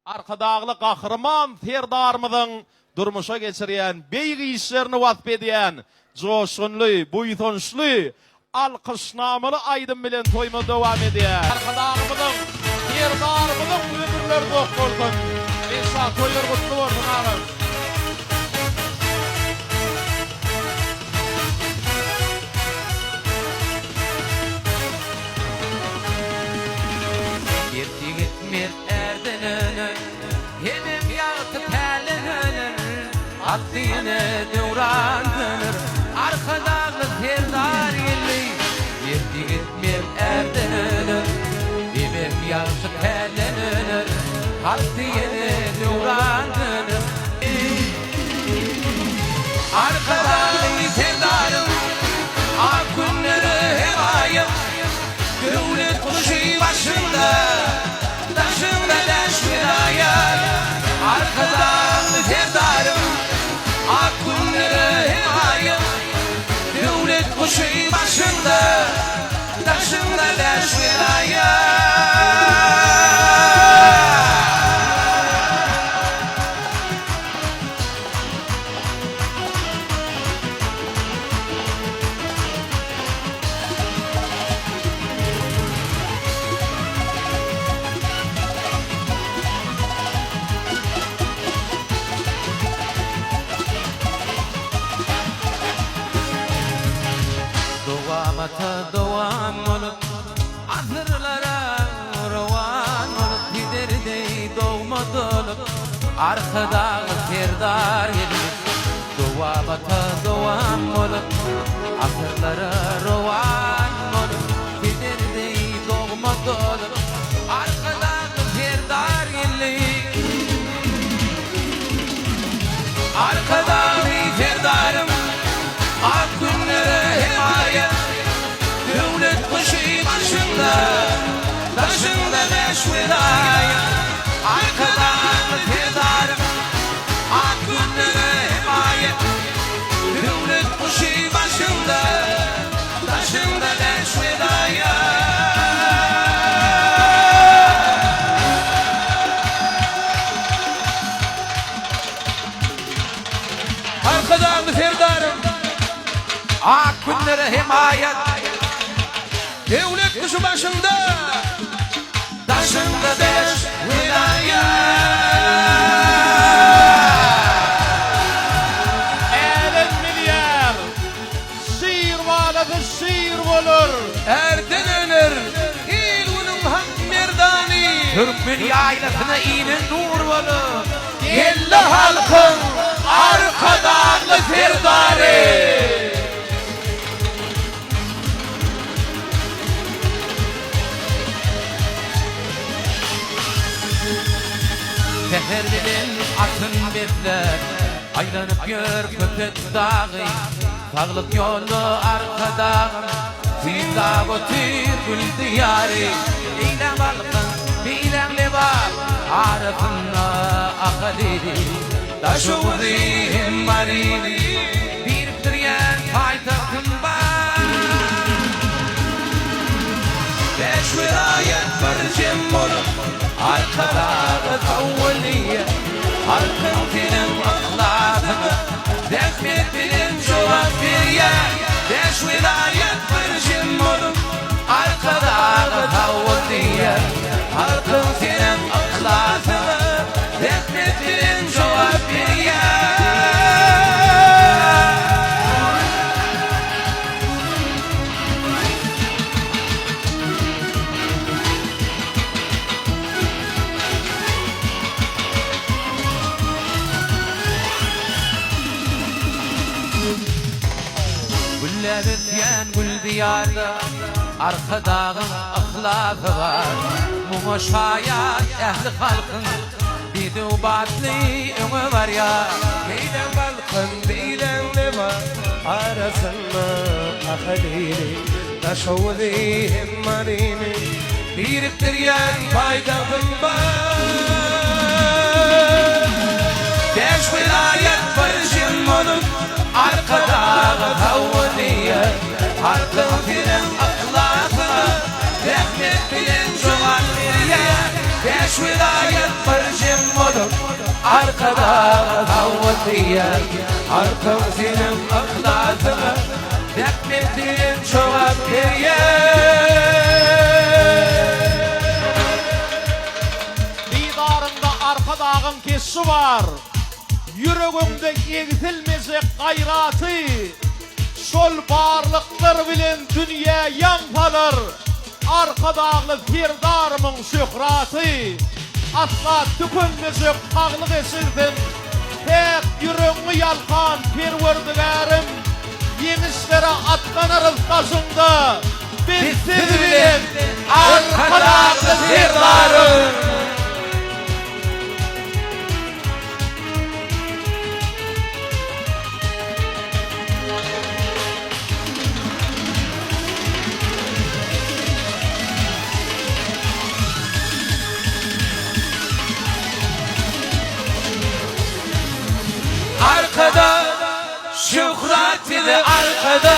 Arkadagly gahrman terdarmyzyň durmuşa geçirýän, beýgi işlerini wasp edýän, joşgunly, buýtunçly, alkışnamaly aýdym bilen toýma dowam edýär. Arkadagymyzyň, terdarmyzyň ömürleri dok bolsun. Eşa toýlar gutly bolsun agam. Haddine devran dönür, arkadağlı terdar yelli. Yerdi gitmem erden ölür, demem yaşı terlen ölür. Haddine devran dönür. Arkadağlı terdarım, ak günleri hem ayım. Devlet kuşu başında, taşında leş virayet. Arkadağlı terdarım, ak günleri hem ayım. Devlet kuşu başında, taşında leş virayet. Dovamata dovam olup, ahırlara rovan olup, giderdi doğma dolup, arkadağı terdar edilip. Dovamata dovam olup, ahırlara rovan olup, giderdi doğma dolup, arkadağı terdar edilip. Arkadağı terdarım, ak günlere himayet. Devlet kuşu başında, taşında leş virayet. Arkadağı terdarım, ak günlere himayet. Devlet kuşu başında, taşında leş virayet. Arkadağı terdarım, ak günlere himayet. Devlet kuşu başında, taşında beş vilayet. Elin milyar, şiir valadı şiir bolur. Erden ölür, il bunun hak merdani. Türkmen yaylasına inen nur olur. Yelli halkın arkadağlı terdari. Seher bilen atın bekler, aylanıp gör köpek dağı. Sağlık yolu arkadağım, zindâ götür gül diyarı. Eylem balkın, bilen lebap, arasına akadiri. Taşuğudu hemmarini, biriktiryen paytahtım var. Beş virayet barcım olur, arkadağı tavliye. Halkın senin ahlakını, zehmet bilen cevap veriyen. Beş virayet barcım olur, arkadağı tavliye. Halkın senin ahlakını, zehmet bilen cevap veriyen. Güller etyen gül diyarda, arkadağın ahlakı var. Muma şayat ehli halkın, bir de ubatlı ömü var ya. Beylen balkın, beylen ne var, arasında akadiri. Taşoğlu hemmarini, biriktiryen paydahtım var. Beş vilayet barışım olup, arkadağı tavliye. Halkın senin ahlakını, rahmet bilen cevap veriye. Beş vilayet barışım arkada kavvetiye Arkam senin aklatını Dekmetin çoğap geriye Didarında arka dağın kesi var. Yüreğimde eğitilmeyecek gayratı. Sol barlıklar bilen dünya yanpalar. Arka dağlı firdarımın şöhratı. Asla tükünmeyecek kağlık esirdin. Tek yüreğimi yalkan perverdigarım. Yemişlere atlanırız taşında. Bitti bilen arka dağlı firdarım. Arkada şöhret ile arkada